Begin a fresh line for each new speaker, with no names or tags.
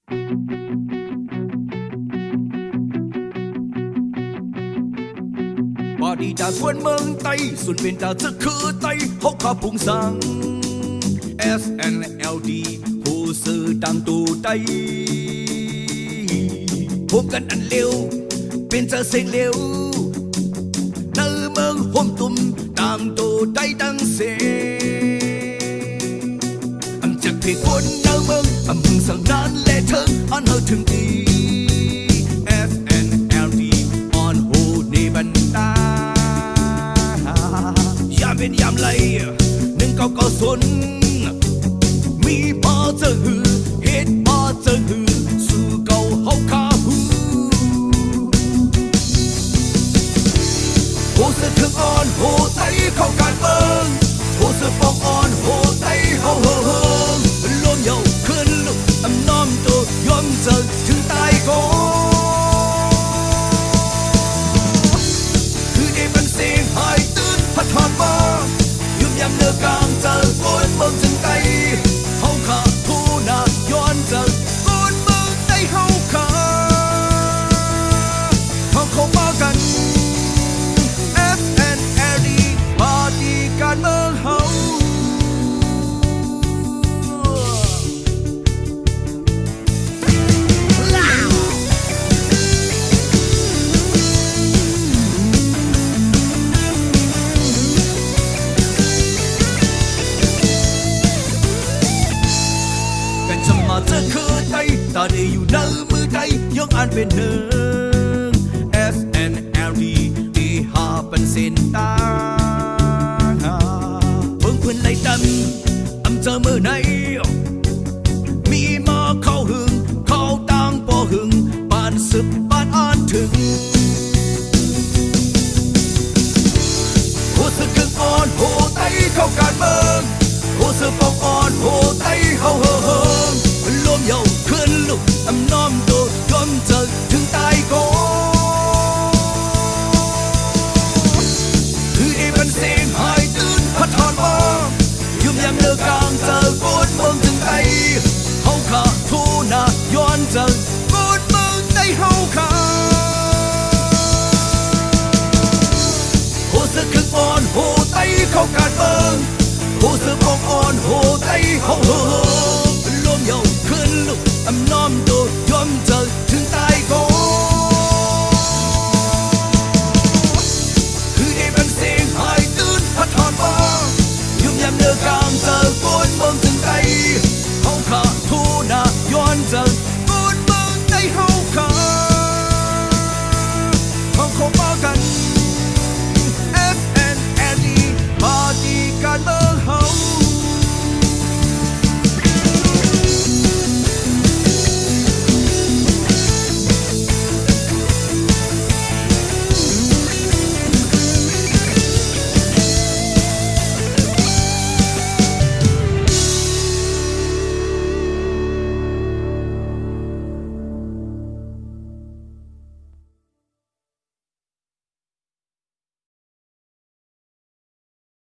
ว่าดีจากส่วนเมืองไต้ส่วนเป็นจากจะคือไต้หกขาพุงสัง SNLD ผู้สื่อดังตูไต้พบกันอันเร็วเป็นจะเสียงเร็วในเมืองห่มตุ่มดังตูไต้ดังเสียอันจากที่คนในเมืองอันมึงสั่งนั้นและเธออันเธอถึงดี SNLD อ่อนโหในบรรดายามเป็นยามไรหนึ่งเก้าศูนย์มีพอจะหือเหตุพอจะหือสู่เก่าเฮาขาหูโหเสือถึงอ่อนโหไตเข้าการเมืองโหเสือปองอ่อนโหไตเฮาเฮงลมเยาขึ้นลุกอำน้อมตัวยอมเจอถึงตายก่อนคือได้เป็นเสียงหายตื่นพัดถอนมายุ่มยำเนื้อกลางเจอฝนเมืองถึงไตเฮาขาผู้นาย้อนเจอฝนเมืองไตเฮาขาเขาเข้ามากัน SNLD ปาร์ตี้การเมืองเฮาจะคือไทยตาได้อยู่ในมือไทยยังอ่านเป็นหนึ่ง SNLD ที่หาเป็นเส้นตาเพิ่งเพื่อนไล่ดำอำเจอมือไหนมีมาเข้าหึงเข้าต่างปอหึงบ้านสืบบ้านอ่านถึงหัวสึกกึ่งอ่อนโหไตเข้าการเมืองหัวสึกปองอ่อนโหไตเฮาเฮงลมเยาขึ้นลุกอำน้อมตัวยอมเจอถึงตายก่อนคือได้เป็นเสียงหายตื่นพัดถอนมายุ่มยำเนื้อกลางเจอฝนเมืองถึงไตเฮาขาทูนาย้อนเจอฝนเมืองไตเฮาขาโหสึกคึกอ่อนโหไตเข้าการเมืองโหสึกปองอ่อนโหไตเฮา